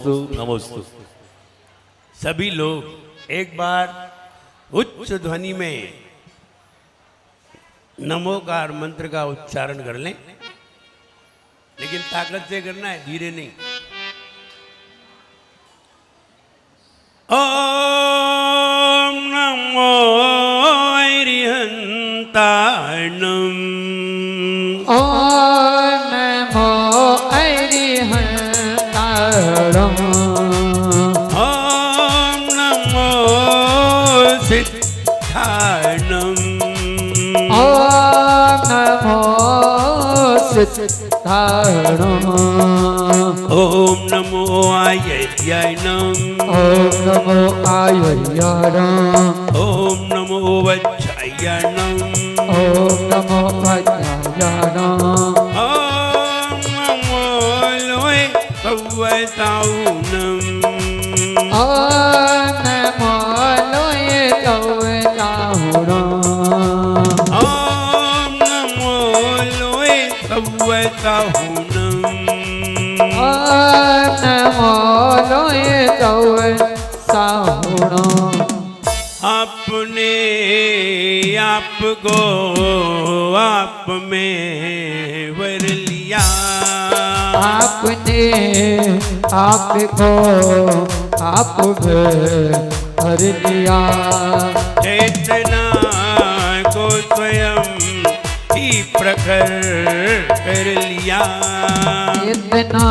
नमोस्तु। सभी लोग एक बार उच्च ध्वनि में नमोकार मंत्र का उच्चारण कर लें, लेकिन ताकत से करना है, धीरे नहीं। ओम नमो अरिहंताणम। ओम नमो अरिहंताणम। ओम नमो सिद्धाणम। ओम नमो सिद्धाणम। ओम नमो आयर्याणम। ओम नमो आयर्याणम। ओम नमो वज्रायणम। ओम नमो वज्रायणम। ओम नमो लोय कव्वताऊनम। ओम नमो लोय कव्वताऊनम। ओम नमो लोय कव्वताऊनम। ओम नमो लोय कव्वताऊनम। अपने आपको आप में वर लिया। आपने आपको आप में भर लिया। चेतना को स्वयं ही प्रखर कर लिया। इतना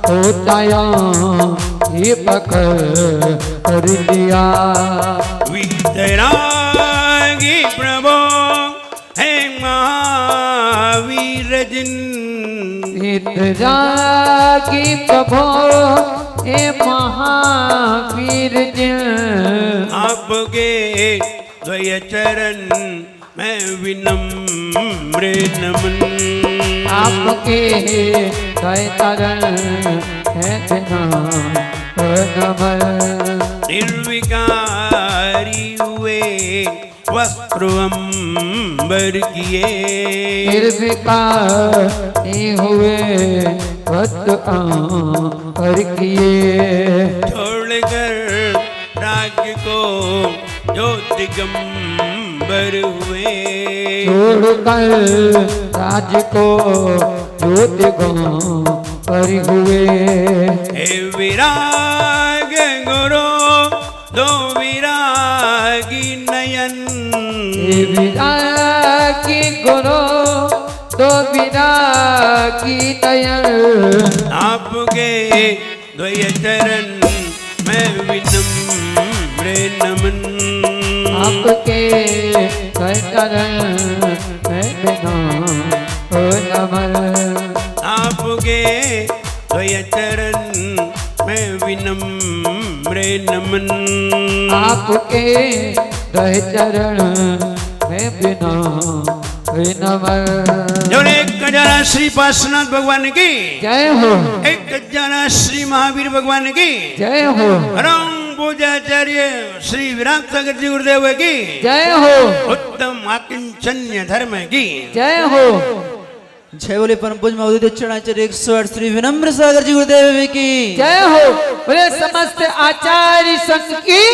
होताया ये पकड़ कर लिया। वीतरागी प्रभो है महावीर जिन। वीतरागी प्रभो हे महावीर जिन। आपके द्वय चरण मैं विनम्र नमन। आपके द्वय चरण है नमन। निर्विकारी हुए वस्त्र अंबर किए। निर्विकारी हुए वस्त्र अंबर किए। छोड़कर राज्य को जो दिगंबर हुए। छोड़कर राज को जो दिगंबर हुए। हे विराग गुरु दो विरागी नयन। हे विरागी गुरु दो विरागी नयन। आपके द्वय चरण मैं विनम्र नमन। आपके द्वय चरण मैं विनम्र नमन। आपके द्वय चरण मैं विनम्र नमन। आपके द्वय चरण मैं विनम्र नमन। जोड़े एक खजाना श्री पार्श्वनाथ भगवान की जय हो। एक खजाना श्री महावीर भगवान की जय हो। राम पूजाचार्य श्री विराट सागर जी गुरुदेव की जय हो। उत्तम आकिंचन्य धर्म की जय हो। जय बोले परम पूज्य अवधूत चरणाचार्य 108 श्री विनम्र सागर जी गुरुदेव की जय हो। बोले समस्त आचार्य संघ की।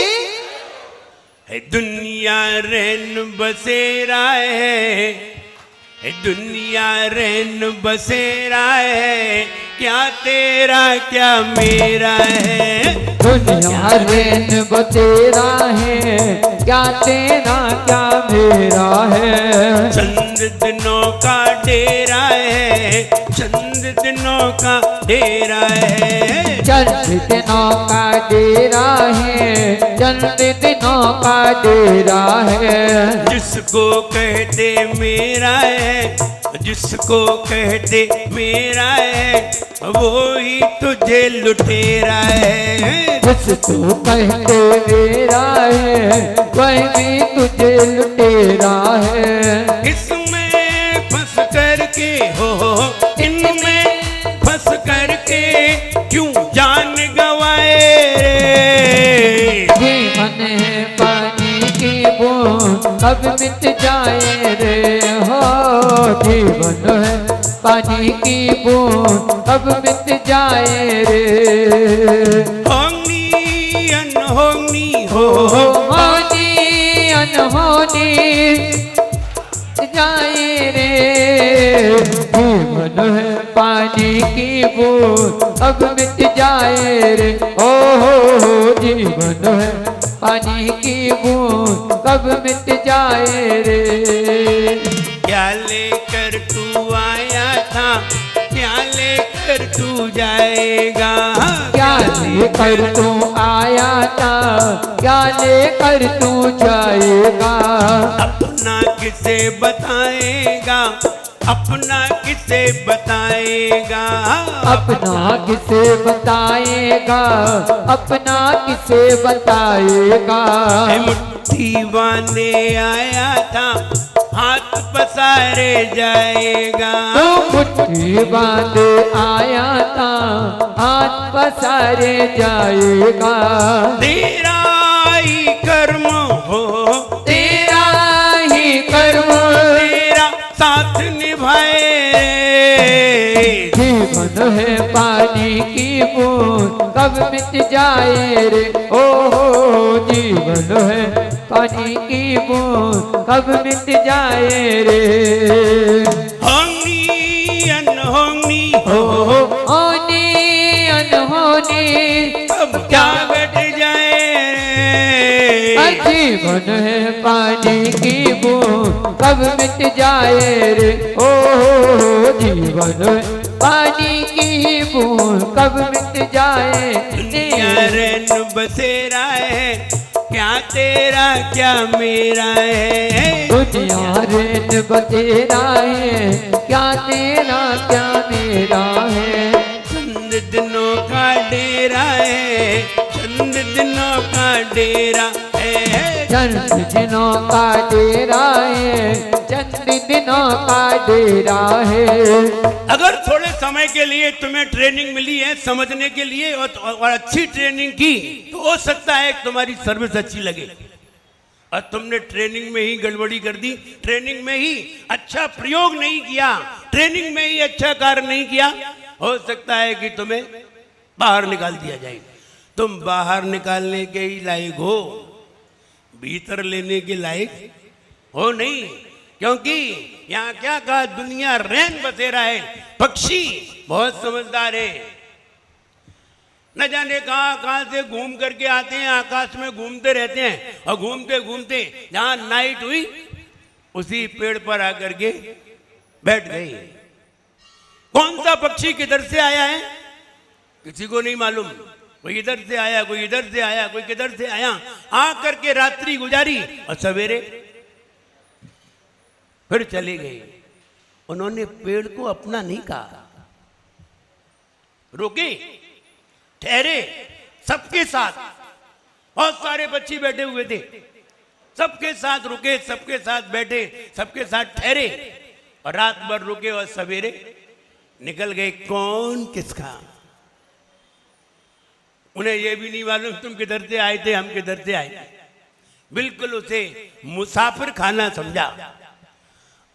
है दुनिया रैन बसेरा है। दुनिया रैन बसेरा है। क्या तेरा क्या मेरा है। दुनिया रैन बसेरा है। क्या तेरा क्या मेरा है। चंद दिनों का डेरा है। चंद दिनों का डेरा है। चंद दिनों का डेरा है। चंद दिनों का डेरा है। जिसको कहते मेरा है। जिसको कहते मेरा है वो ही तुझे लुटेरा है। जिसको कहते मेरा है वही भी तुझे लुटेरा है। इसमें फंस करके हो इनमें फंस करके क्यों जान गवाए रे। जीवन है पानी की बूंद कब मिट जाए रे हो। जीवन है पानी की बूंद कब मिट जाए रे। होंगी अनहोनी हो होनी अनहोनी जाए रे। जीवन है पानी की बूंद अब मिट जाए रे। ओ जीवन है पानी की बूंद कब मिट जाए रे। क्या लेकर तू आया था, क्या लेकर तू जाएगा। क्या लेकर तू आया था, क्या लेकर तू जाएगा। अपना किसे बताएगा, अपना किसे बताएगा। अपना किसे बताएगा, अपना किसे बताएगा। मुट्ठी बांधे आया था, हाथ पसारे जाएगा। तो मुट्ठी बांधे आया था, हाथ पसारे जाएगा। तेरा ही कर्म हो, तेरा ही कर्म तेरा साथ निभाए। जीवन है पानी की बूंद कब मिट जाए रे। ओ जीवन है पानी की बूंद कब मिट जाए रे। होंगी अनहोनी हो होनी अनहोनी अब क्या घट जाए। जीवन है पानी की बूंद कब मिट जाए रे। ओ जीवन है पानी की बूंद कब मिट जाए। दुनिया रैन बसेरा है, क्या तेरा क्या मेरा है। दुनिया रेन बतेरा है, क्या तेरा क्या मेरा है। चंद दिनों का डेरा है, चंद दिनों का डेरा है। चंद दिनों का डेरा है, चंद दिनों का डेरा है। अगर थोड़े समय के लिए तुम्हें ट्रेनिंग मिली है समझने के लिए और अच्छी ट्रेनिंग की तो हो सकता है तुम्हारी सर्विस अच्छी लगे। और तुमने ट्रेनिंग में ही गड़बड़ी कर दी, ट्रेनिंग में ही अच्छा प्रयोग नहीं किया, ट्रेनिंग में ही अच्छा कार्य नहीं किया, हो सकता है कि तुम्हें बाहर निकाल दिया जाए। तुम बाहर निकालने के ही लायक हो, भीतर लेने के लायक हो नहीं। क्योंकि यहाँ क्या कहा, दुनिया रैन बसेरा है। पक्षी बहुत समझदार है, न जाने कहां कहां से घूम करके आते हैं, आकाश में घूमते रहते हैं और घूमते घूमते जहां नाइट हुई उसी पेड़ पर आकर के बैठ गई। कौन सा पक्षी किधर से आया है किसी को नहीं मालूम। कोई इधर से आया, कोई इधर से आया, कोई किधर से आया, आकर के रात्रि गुजारी और सवेरे फिर चले गए। उन्होंने पेड़ को अपना नहीं कहा, रुके, ठहरे, सबके साथ। बहुत सारे पक्षी बैठे हुए थे, सबके साथ रुके, सबके साथ बैठे, सबके साथ ठहरे और रात भर रुके और सवेरे निकल गए। कौन किसका उन्हें यह भी नहीं मालूम तुम किधर से आए थे, हम किधर से आए। बिल्कुल उसे मुसाफिर खाना समझा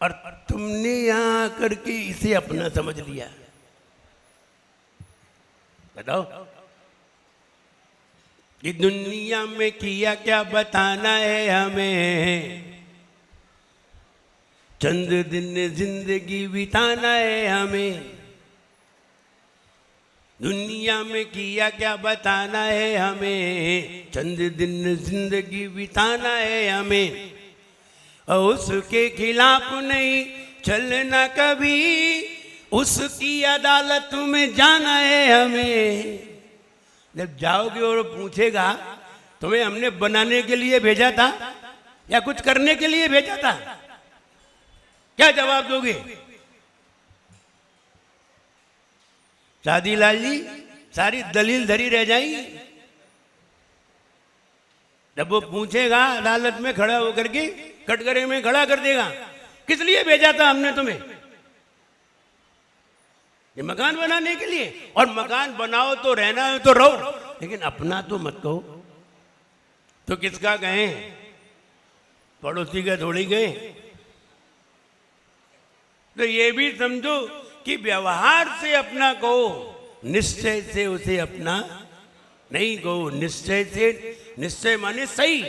और तुमने यहां आकर के इसे अपना समझ लिया। बताओ कि दुनिया में किया क्या बताना है हमें, चंद दिन जिंदगी बिताना है हमें। दुनिया में किया क्या बताना है हमें, चंद दिन जिंदगी बिताना है हमें। और उसके खिलाफ नहीं चलना कभी, उसकी अदालत में जाना है हमें। जब जाओगे और पूछेगा तुम्हें हमने बनाने के लिए भेजा था या कुछ करने के लिए भेजा था, क्या जवाब दोगे? शादीलाल जी सारी दलील धरी रह जाएगी। जब वो पूछेगा अदालत में खड़ा होकर के कटघरे में खड़ा कर देगा, किस लिए भेजा था हमने तुम्हें? ये मकान बनाने के लिए। और मकान बनाओ तो रहना है तो रहो, लेकिन अपना तो मत कहो। तो किसका गए? पड़ोसी का थोड़ी गए। तो ये भी समझो कि व्यवहार से अपना कहो, निश्चय से उसे अपना नहीं कहो। निश्चय से, निश्चय माने सही,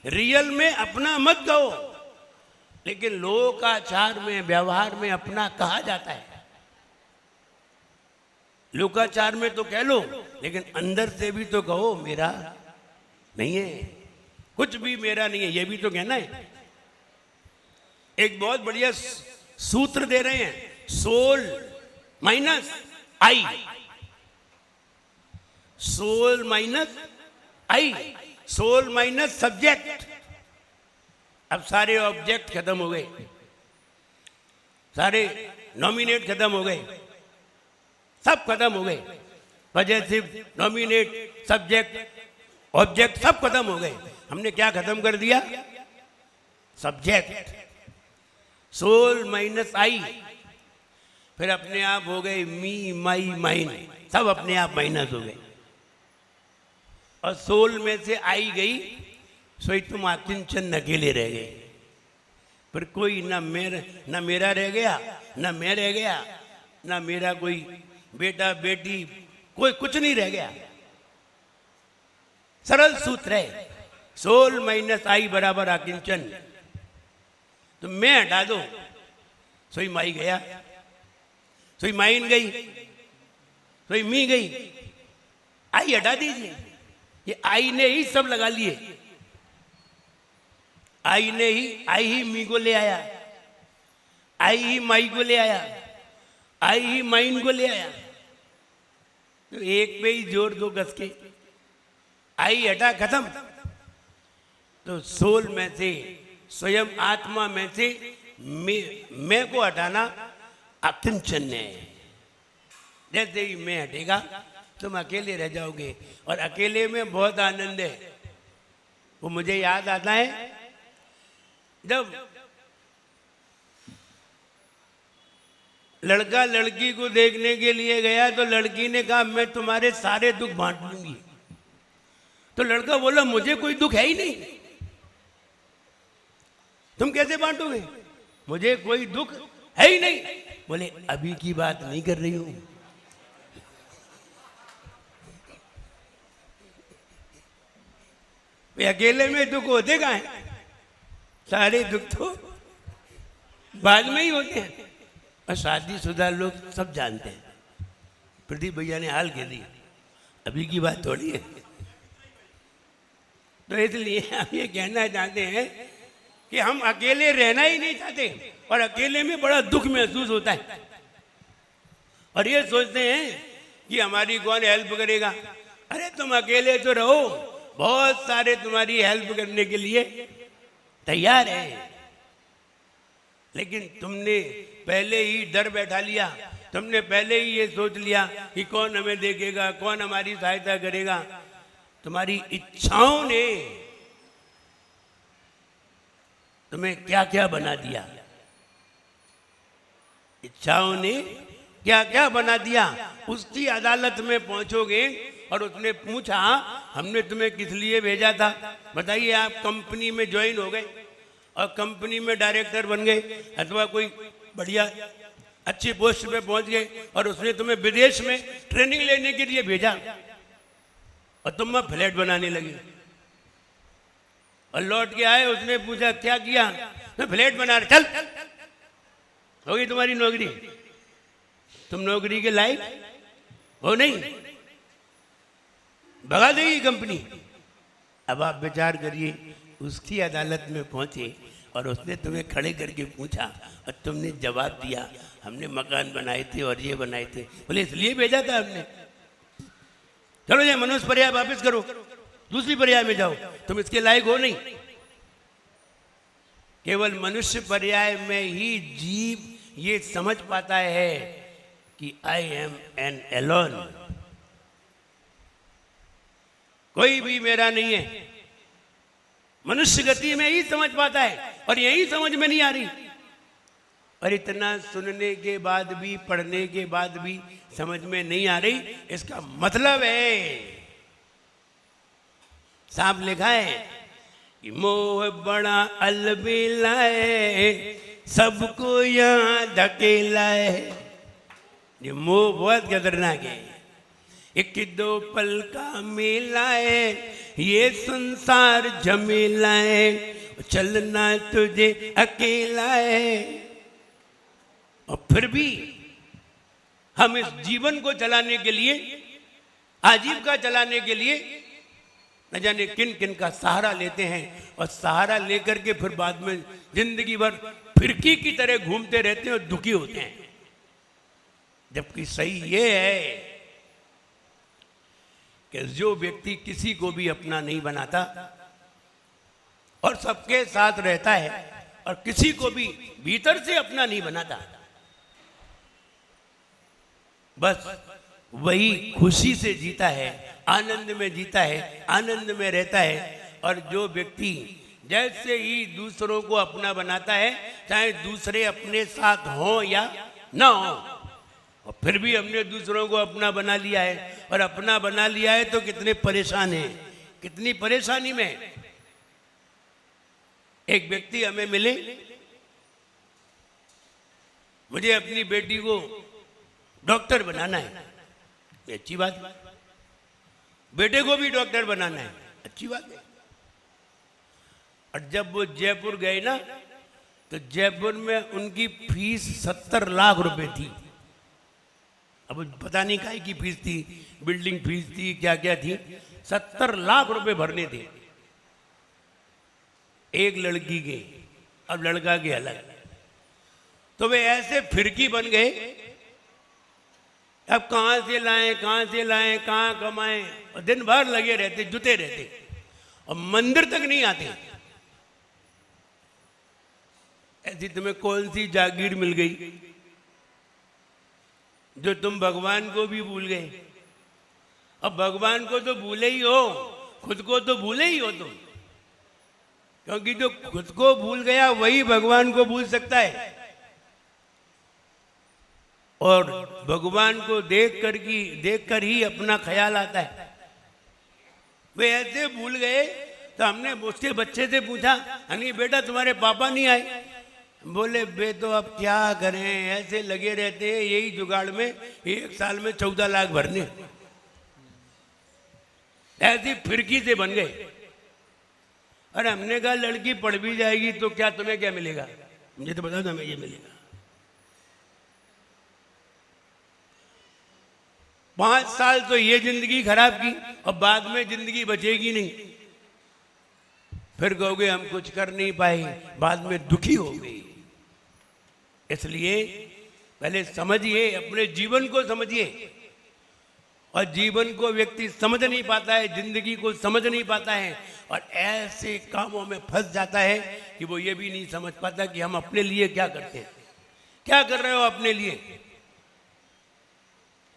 रियल में अपना मत कहो, लेकिन लोकाचार में, व्यवहार में अपना कहा जाता है। लोकाचार में तो कह लो, लेकिन अंदर से भी तो कहो मेरा नहीं है, कुछ भी मेरा नहीं है, ये भी तो कहना है। एक बहुत बढ़िया सूत्र दे रहे हैं, सोल माइनस आई, सोल माइनस आई, सोल माइनस सब्जेक्ट। अब सारे ऑब्जेक्ट खत्म हो गए, सारे नॉमिनेट खत्म हो गए, सब खत्म हो गए, पॉजिटिव, नॉमिनेट, सब्जेक्ट, ऑब्जेक्ट सब खत्म हो गए। हमने क्या खत्म कर दिया? सब्जेक्ट। सोल माइनस आई, फिर अपने आप हो गए मी, माई, माइन, सब अपने आप माइनस हो गए। और सोल में से आई गई, सोई तुम आकिंचन अकेले रह गए। फिर कोई ना मेरा रह गया, ना मैं रह गया, ना मेरा कोई बेटा बेटी, कोई कुछ नहीं रह गया। सरल सूत्र है, सोल माइनस आई बराबर आकिंचन। तो मैं हटा दो, सोई माई गया, सोई माइन गई, सोई मी गई, आई हटा दीजिए। ये आई ने ही सब लगा लिए, आई ने ही, आई ही मी को ले आया, आई ही माई को ले आया, आई ही माइन को ले आया। तो एक पे ही जोर दो कस के, आई हटा, खत्म। तो सोल में से, स्वयं आत्मा में से मैं को हटाना अकिंचन है। जैसे ही मैं हटेगा तुम अकेले रह जाओगे, और अकेले में बहुत आनंद है। वो मुझे याद आता है जब लड़का लड़की को देखने के लिए गया, तो लड़की ने कहा मैं तुम्हारे सारे दुख बांट लूंगी। तो लड़का बोला मुझे कोई दुख है ही नहीं। तुम कैसे बांटोगे? मुझे कोई दुख है ही नहीं। बोले अभी की बात नहीं कर रही हूं, वे अकेले में दुख होते कहाँ हैं? सारे दुख तो बाद में ही होते हैं। और शादीशुदा लोग सब जानते हैं। प्रदीप भैया ने हाल कह दिया, अभी की बात थोड़ी है। तो इसलिए हम ये कहना चाहते हैं कि हम अकेले रहना ही नहीं चाहते, और अकेले में बड़ा दुख महसूस होता है। और ये सोचते हैं कि हमारी कौन हेल्प करेगा। अरे तुम अकेले तो रहो, बहुत सारे तुम्हारी हेल्प करने के लिए तैयार है, लेकिन तुमने पहले ही डर बैठा लिया, तुमने पहले ही ये सोच लिया कि कौन हमें देखेगा, कौन हमारी सहायता करेगा। तुम्हारी इच्छाओं ने तुम्हें क्या क्या बना दिया, इच्छाओं ने क्या क्या बना दिया। उसकी अदालत में पहुंचोगे और उसने पूछा हमने तुम्हें किस लिए भेजा था, बताइए। आप कंपनी में ज्वाइन हो गए और कंपनी में डायरेक्टर बन गए, अथवा कोई बढ़िया अच्छी पोस्ट पे पहुंच गए, और उसने तुम्हें विदेश में ट्रेनिंग लेने के लिए भेजा, और तुम वहां फ्लैट बनाने लगे। और लौट के आए, उसने पूछा क्या किया, मैं फ्लैट बना रहा। चल, होगी तुम्हारी नौकरी, तुम नौकरी के लायक हो नहीं, भगा देगी कंपनी। अब आप विचार करिए, उसकी अदालत में पहुंचे और उसने तुम्हें खड़े करके पूछा और तुमने जवाब दिया हमने मकान बनाए थे और ये बनाए थे। बोले इसलिए भेजा था हमने। चलो ये मनुष्य पर्याय वापस करो, दूसरी पर्याय में जाओ, तुम इसके लायक हो नहीं। केवल मनुष्य पर्याय में ही जीव ये समझ पाता है कि आई एम एन एलोन, कोई भी मेरा नहीं है। मनुष्य गति में ही समझ पाता है, और यही समझ में नहीं आ रही। और इतना सुनने के बाद भी, पढ़ने के बाद भी समझ में नहीं आ रही। इसका मतलब है, साफ लिखा है कि मोह बड़ा अलबेला है, सबको यहां धकेला है। ये मोह बहुत खतरनाक है। एक दो पल का मेला है, ये संसार झमेला है, चलना तुझे अकेला है। और फिर भी हम इस जीवन को चलाने के लिए, आजीविका चलाने के लिए न जाने किन किन का सहारा लेते हैं, और सहारा लेकर के फिर बाद में जिंदगी भर फिरकी की तरह घूमते रहते हैं और दुखी होते हैं। जबकि सही ये है कि जो व्यक्ति किसी को भी अपना नहीं बनाता और सबके साथ रहता है और किसी को भी भीतर से अपना नहीं बनाता, बस वही खुशी से जीता है, आनंद में जीता है, आनंद में रहता है। और जो व्यक्ति जैसे ही दूसरों को अपना बनाता है, चाहे दूसरे अपने साथ हो या ना हो, और फिर भी हमने दूसरों को अपना बना लिया है, और अपना बना लिया है तो कितने परेशान हैं, कितनी परेशानी में। एक व्यक्ति हमें मिले, मुझे अपनी बेटी को डॉक्टर बनाना है, ये अच्छी बात है। बेटे को भी डॉक्टर बनाना है, अच्छी बात है। और जब वो जयपुर गए ना, तो जयपुर में उनकी फीस 70 लाख रुपए थी। अब पता नहीं काहे की फीस थी, बिल्डिंग फीस थी, क्या क्या थी, 70 लाख रुपए भरने थे एक लड़की के, अब लड़का के अलग। तो वे ऐसे फिरकी बन गए, अब कहां से लाएं, कहां से लाएं, कहां कमाएं, और दिन भर लगे रहते, जुटे रहते, और मंदिर तक नहीं आते। ऐसी तुम्हें कौन सी जागीर मिल गई जो तुम भगवान को भी भूल गए? अब भगवान को तो भूले ही हो, खुद को तो भूले ही हो तुम, क्योंकि जो खुद को भूल गया वही भगवान को भूल सकता है। और भगवान को देख कर ही अपना ख्याल आता है। वे ऐसे भूल गए, तो हमने उसके बच्चे से पूछा, नहीं बेटा तुम्हारे पापा नहीं आए? बोले बे तो अब क्या करें, ऐसे लगे रहते हैं यही जुगाड़ में, एक साल में 14 लाख भरने, ऐसी फिरकी से बन गए। और हमने कहा लड़की पढ़ भी जाएगी तो क्या, तुम्हें क्या मिलेगा? मुझे तो बता दो, हमें ये मिलेगा। 5 साल तो ये जिंदगी खराब की, और बाद में जिंदगी बचेगी नहीं, फिर कहोगे हम कुछ कर नहीं पाए, बाद में दुखी हो गई। इसलिए पहले समझिए, अपने जीवन को समझिए। और जीवन को व्यक्ति समझ नहीं पाता है, जिंदगी को समझ नहीं पाता है, और ऐसे कामों में फंस जाता है कि वो ये भी नहीं समझ पाता कि हम अपने लिए क्या करते हैं। क्या कर रहे हो अपने लिए?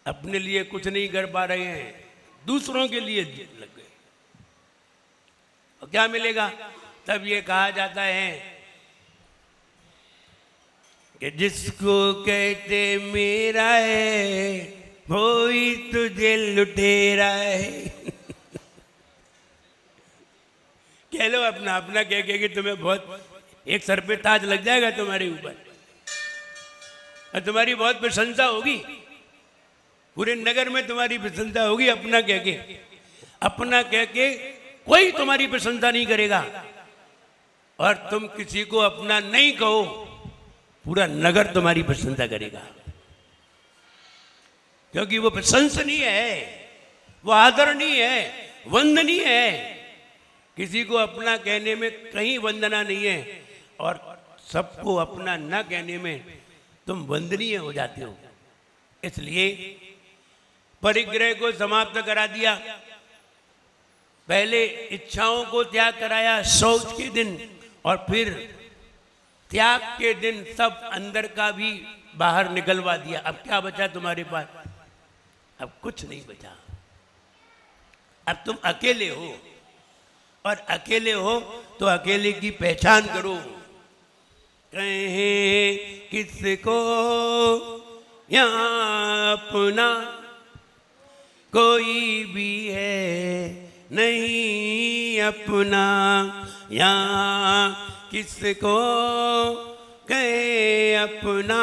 अपने लिए कुछ नहीं कर पा रहे हैं, दूसरों के लिए लग गए। और क्या मिलेगा? तब ये कहा जाता है कि जिसको कहते मेरा है वो ही तुझे लुटेरा है। कह लो अपना अपना, कह के कि तुम्हें बहुत एक सर पे ताज लग जाएगा तुम्हारे ऊपर, और तुम्हारी बहुत प्रशंसा होगी, पूरे नगर में तुम्हारी प्रशंसा होगी। अपना कह के, अपना कह के कोई तुम्हारी प्रशंसा नहीं करेगा, और तुम किसी को अपना नहीं कहो, पूरा नगर तुम्हारी प्रशंसा करेगा। क्योंकि वो प्रशंसनीय है, वो आदरणीय है, वंदनीय है। किसी को अपना कहने में कहीं वंदना नहीं है, और सबको अपना न कहने में तुम वंदनीय हो जाते हो। इसलिए परिग्रह को समाप्त करा दिया, पहले इच्छाओं को त्याग कराया शौच के दिन, और फिर त्याग के दिन सब अंदर का भी बाहर निकलवा दिया। अब क्या बचा तुम्हारे पास? अब कुछ नहीं बचा। अब तुम अकेले हो, और अकेले हो तो अकेले की पहचान करो। कहे किसको यहाँ अपना कोई भी है नहीं अपना, यहाँ किसको कहे अपना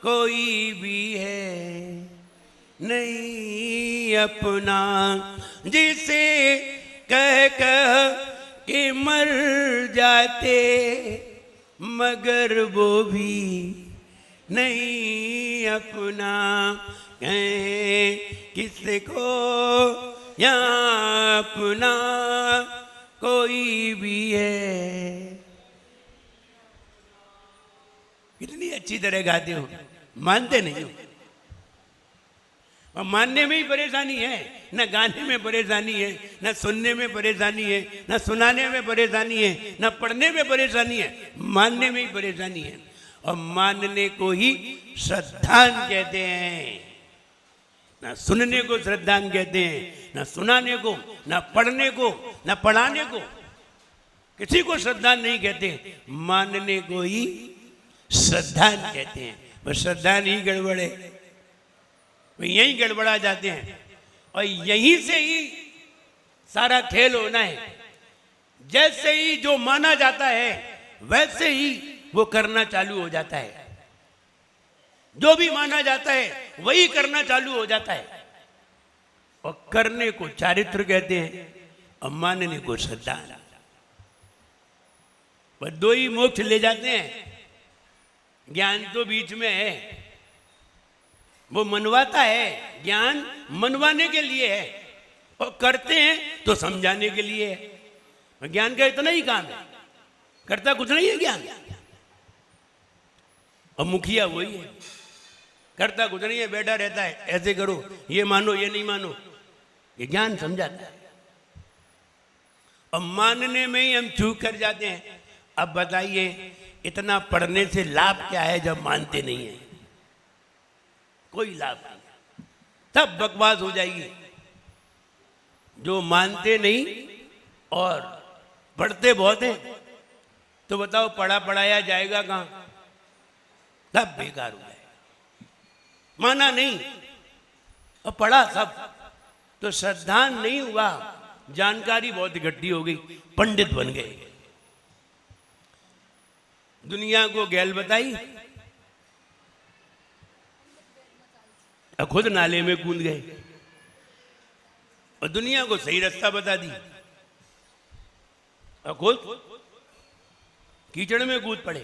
कोई भी है नहीं अपना, जिसे कह कह के मर जाते मगर वो भी नहीं अपना। कहें किसको यहाँ अपना कोई भी है। कितनी अच्छी तरह गाते हो, मानते नहीं हो। और मानने में ही परेशानी है, न गाने में परेशानी है, न सुनने में परेशानी है, न सुनाने में परेशानी है, न पढ़ने में परेशानी है, मानने में ही परेशानी है। और मानने को ही श्रद्धांजलि कहते हैं। न सुनने को श्रद्धांजलि कहते हैं, न सुनाने को, न पढ़ने को, न पढ़ाने को, किसी को श्रद्धांजलि नहीं कहते, मानने को ही श्रद्धांजलि कहते हैं। बस श्रद्धांजलि ही गड़बड़ है, यहीं गड़बड़ा जाते हैं और यहीं से ही सारा खेल होना है। जैसे ही जो माना जाता है वैसे ही वो करना चालू हो जाता है, जो भी माना जाता है वही करना चालू हो जाता है। और करने को चारित्र कहते हैं और मानने को श्रद्धा। बस दो ही मोक्ष ले जाते हैं। ज्ञान तो बीच में है, वो मनवाता है, ज्ञान मनवाने के लिए है, और करते हैं तो समझाने के लिए है। और ज्ञान का इतना ही काम है, करता कुछ नहीं है ज्ञान। और मुखिया वही है, करता कुछ नहीं है, बैठा रहता है, ऐसे करो, ये मानो, ये नहीं मानो, ये ज्ञान समझाता है। और मानने में ही हम चूक कर जाते हैं। अब बताइए इतना पढ़ने से लाभ क्या है जब मानते नहीं है? कोई लाभ नहीं, तब बकवास हो जाएगी। जो मानते नहीं और पढ़ते बहुत हैं, तो बताओ पढ़ा पढ़ाया जाएगा कहां? तब बेकार हो जाएगा। माना नहीं और पढ़ा सब, तो श्रद्धांजलि नहीं हुआ, जानकारी बहुत इकट्ठी हो गई, पंडित बन गए, दुनिया को गैल बताई और खुद नाले में कूद गए और दुनिया को सही रास्ता बता दी और खुद कीचड़ में कूद पड़े।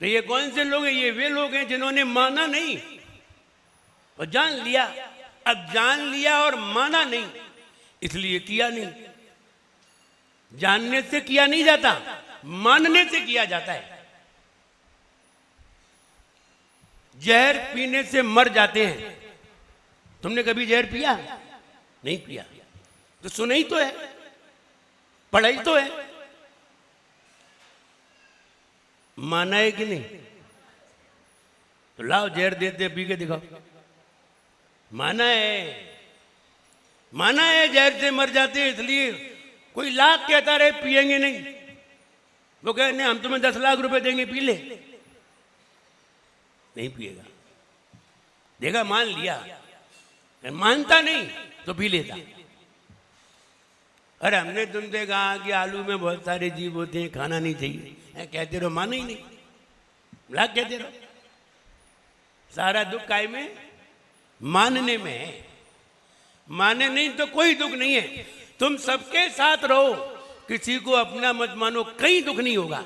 तो ये कौन से लोग हैं? ये वे लोग हैं जिन्होंने माना नहीं और जान लिया। अब जान लिया और माना नहीं, इसलिए किया नहीं। जानने से किया नहीं जाता, मानने से किया जाता है। जहर पीने से मर जाते हैं। तुमने कभी जहर पिया? नहीं पिया, तो सुना ही तो है, पढ़ाई तो है, माना है कि नहीं? तो लाओ जहर देते पी के दिखाओ। माना है, माना है जहर से मर जाते हैं, इसलिए कोई लाख कहता रहे पिएंगे नहीं, वो कहे नहीं हम तुम्हें 10 लाख रुपए देंगे, पी ले। नहीं पिएगा, देखा मान लिया, मानता नहीं तो पी लेता। अरे हमने तुमसे कहा कि आलू में बहुत सारे जीव होते हैं, खाना नहीं चाहिए, कहते रहो, माना ही नहीं, लाख कहते रहो। सारा दुख काय में? मानने में है। माने नहीं तो कोई दुख नहीं है। तुम सबके साथ रहो, किसी को अपना मत मानो, कहीं दुख नहीं होगा,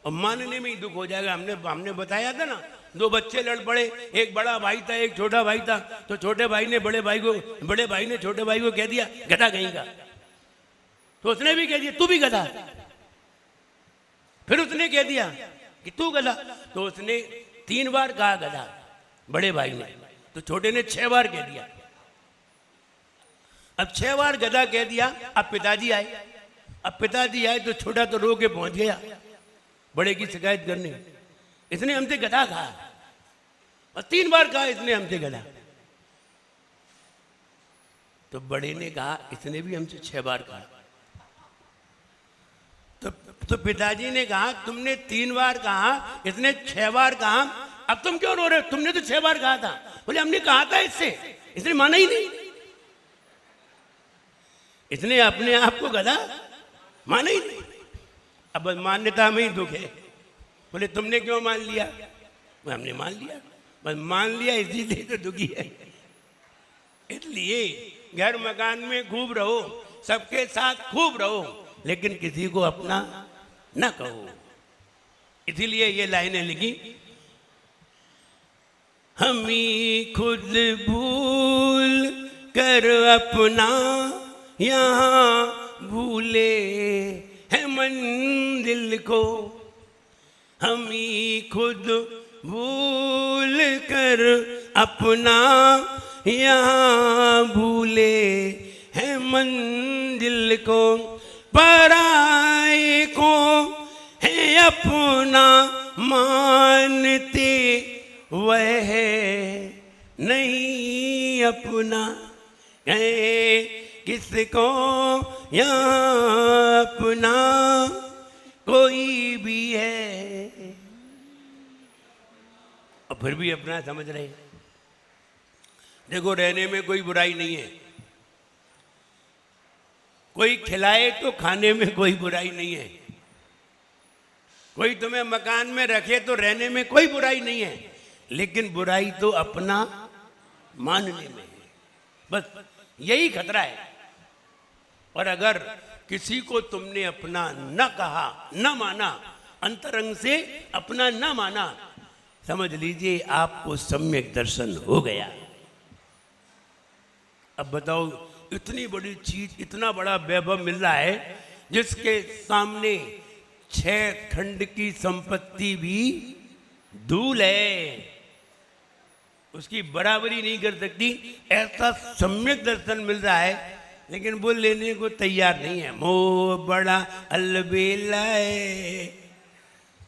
और मानने में ही दुख हो जाएगा। हमने बताया था ना, 2 बच्चे लड़ पड़े, एक बड़ा भाई था, एक छोटा भाई था। तो छोटे भाई ने बड़े भाई ने छोटे भाई को कह दिया गधा कहीं का, तो उसने भी कह दिया तू भी गधा। फिर उसने कह दिया कि तू गधा, तो उसने 3 बार कहा गधा बड़े भाई ने, तो छोटे ने 6 बार कह दिया। अब 6 बार गधा कह दिया। अब पिताजी आए, तो छोटा तो रो के पहुंच गया बड़े की शिकायत करने, इसने हमसे गधा कहा, और 3 बार कहा इसने हमसे गधा। तो बड़े ने कहा इसने भी हमसे 6 बार कहा। तो पिताजी ने कहा तुमने 3 बार कहा, इसने 6 बार कहा, अब तुम क्यों रो रहे हो? तुमने तो 6 बार कहा था। बोले हमने कहा था इससे, इसने माना ही नहीं, इसने अपने आप को गधा माना ही नहीं। अब मान्यता में ही दुख है, बोले तुमने क्यों मान लिया? हमने मान लिया, बस मान लिया इसीलिए तो दुखी है। इसलिए घर मकान में खूब रहो, सबके साथ खूब रहो, लेकिन किसी को अपना न कहो। इसीलिए ये लाइनें लिखी, हम ही खुद भूल कर अपना यहाँ भूले हैं मंजिल को, हम ही खुद भूल कर अपना यहाँ भूले हैं मंजिल को, पराए को है अपना मानते वह नहीं अपना है किसको यहाँ अपना कोई भी है। और फिर भी अपना समझ रहे हैं। देखो रहने में कोई बुराई नहीं है, कोई खिलाए तो खाने में कोई बुराई नहीं है, कोई तुम्हें मकान में रखे तो रहने में कोई बुराई नहीं है, लेकिन बुराई तो अपना मानने में है, बस यही खतरा है। और अगर किसी को तुमने अपना न कहा, न माना, अंतरंग से अपना न माना, समझ लीजिए आपको सम्यक दर्शन हो गया। अब बताओ, इतनी बड़ी चीज, इतना बड़ा वैभव मिल रहा है, जिसके सामने 6 खंड की संपत्ति भी धूल है, उसकी बराबरी नहीं कर सकती। ऐसा सम्यक दर्शन मिल रहा है, लेकिन वो लेने को तैयार नहीं है। मोह बड़ा अलबेला है,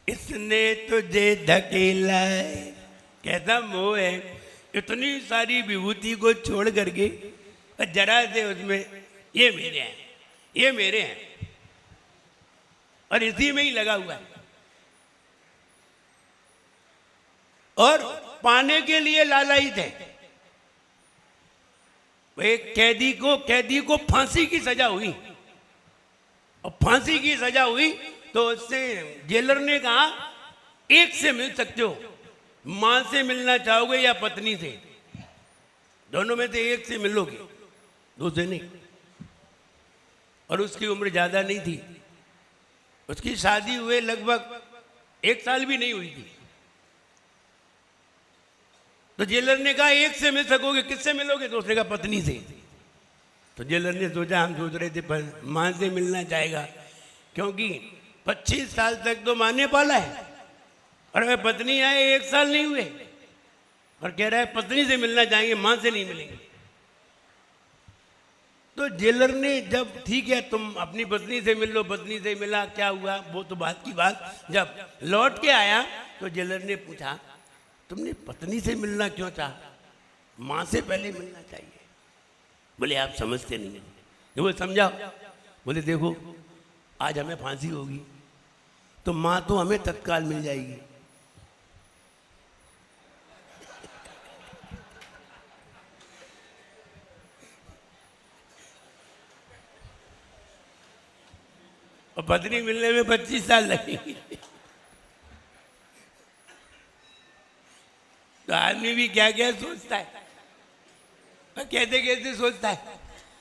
इसने तुझे धकेला है। कैसा मोह है, इतनी सारी विभूति को छोड़ करके जरा से उसमें ये मेरे हैं, ये मेरे हैं, और इसी में ही लगा हुआ है। और पाने के लिए लालायित है। एक कैदी को फांसी की सजा हुई, और फांसी की सजा हुई तो उससे जेलर ने कहा, एक से मिल सकते हो, मां से मिलना चाहोगे या पत्नी से? दोनों में से एक से मिलोगे, दूसरे नहीं। और उसकी उम्र ज्यादा नहीं थी, उसकी शादी हुए लगभग 1 साल भी नहीं हुई थी। तो जेलर ने कहा, एक से मिल सकोगे, किससे मिलोगे? तो उसने कहा, पत्नी से। तो जेलर ने सोचा, हम सोच रहे थे पर मां से मिलना चाहेगा, क्योंकि 25 साल तक तो मां ने पाला है, और अगर पत्नी आए 1 साल नहीं हुए और कह रहा है पत्नी से मिलना चाहेंगे, मां से नहीं मिलेंगे। तो जेलर ने जब, ठीक है तुम अपनी पत्नी से मिल लो, पत्नी से मिला, क्या हुआ वो तो बात की बात। जब लौट के आया तो जेलर ने पूछा, तुमने पत्नी से मिलना क्यों चाहा, मां से पहले मिलना चाहिए? बोले आप समझते नहीं हैं। वो समझाओ। बोले देखो, आज हमें फांसी होगी तो मां तो हमें तत्काल मिल जाएगी, और पत्नी मिलने में 25 साल लगेंगे। तो आदमी भी क्या क्या सोचता है, और कैसे कैसे सोचता है,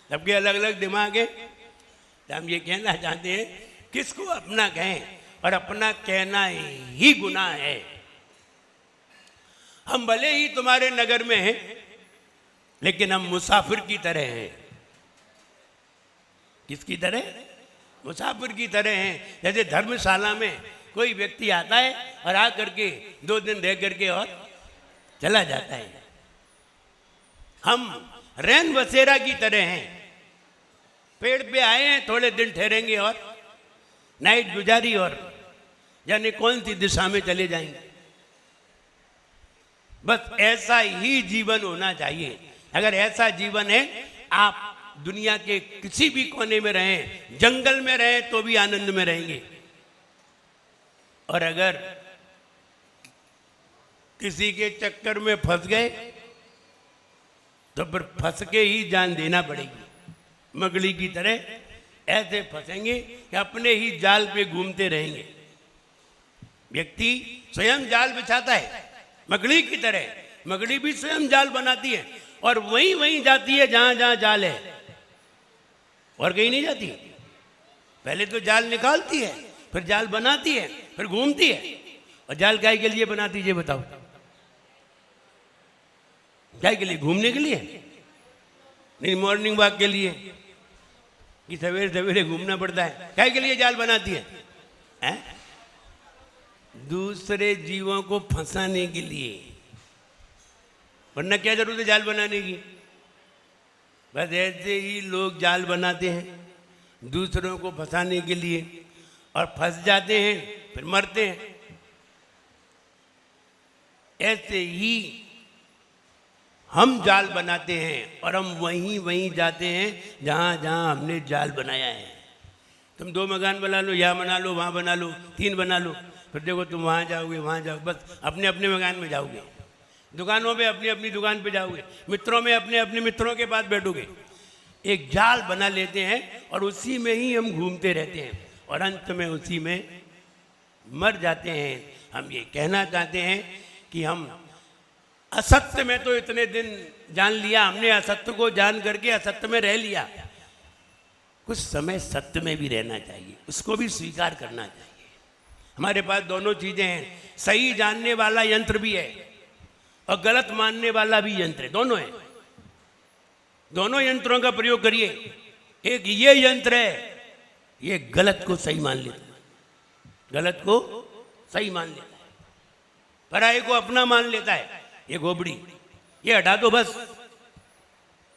सबके अलग अलग दिमाग है। तो हम ये कहना चाहते हैं, किसको अपना कहें, और अपना कहना ही गुनाह है। हम भले ही तुम्हारे नगर में हैं, लेकिन हम मुसाफिर की तरह हैं। किसकी तरह? मुसाफिर की तरह हैं। जैसे धर्मशाला में कोई व्यक्ति आता है और आ करके 2 दिन रह करके और चला जाता है। हम रैन बसेरा की तरह हैं, पेड़ पे आए हैं, थोड़े दिन ठहरेंगे और नाइट गुजारी और जाने कौन सी दिशा में चले जाएंगे। बस ऐसा ही जीवन होना चाहिए। अगर ऐसा जीवन है, आप दुनिया के किसी भी कोने में रहें, जंगल में रहें तो भी आनंद में रहेंगे। और अगर किसी के चक्कर में फंस गए तो फिर फंस के ही जान देना पड़ेगी। मगली की तरह ऐसे फंसेंगे कि अपने ही जाल पे घूमते रहेंगे। व्यक्ति स्वयं जाल बिछाता है मकड़ी की तरह, मकड़ी भी स्वयं जाल बनाती है और वहीं वहीं जाती है जहां जहां जाल है, और कहीं नहीं जाती। पहले तो जाल निकालती है, फिर जाल बनाती है, फिर घूमती है। और जाल काय के लिए बनाती है बताओ? काय के लिए? घूमने के लिए नहीं, मॉर्निंग वॉक के लिए कि सवेरे सवेरे घूमना पड़ता है। काय के लिए जाल बनाती है? दूसरे जीवों को फंसाने के लिए, वरना क्या जरूरत है जाल बनाने की? बस ऐसे ही लोग जाल बनाते हैं दूसरों को फंसाने के लिए, और फंस जाते हैं, फिर मरते हैं। ऐसे ही हम जाल बनाते हैं और हम वहीं वहीं जाते हैं जहां जहां हमने जाल बनाया है। तुम 2 मकान बना लो, यहाँ बना लो, वहाँ बना लो, 3 बना लो, फिर देखो तुम वहाँ जाओगे, वहाँ जाओ, बस अपने अपने मकान में जाओगे। दुकानों में अपनी अपनी दुकान पे जाओगे, मित्रों में अपने अपने मित्रों के पास बैठोगे। एक जाल बना लेते हैं और उसी में ही हम घूमते रहते हैं और अंत में उसी में मर जाते हैं। हम ये कहना चाहते हैं कि हम असत्य में तो इतने दिन जान लिया हमने, असत्य को जान करके असत्य में रह लिया। कुछ समय सत्य में भी रहना चाहिए, उसको भी स्वीकार करना चाहिए। हमारे पास दोनों चीजें हैं, सही जानने वाला यंत्र भी है और गलत मानने वाला भी यंत्र है, दोनों है। दोनों यंत्रों का प्रयोग करिए। एक ये यंत्र है, ये गलत को सही मान लेता है, गलत को सही मान लेता है, पराये को अपना मान लेता है। ये गोबड़ी, ये हटा दो बस,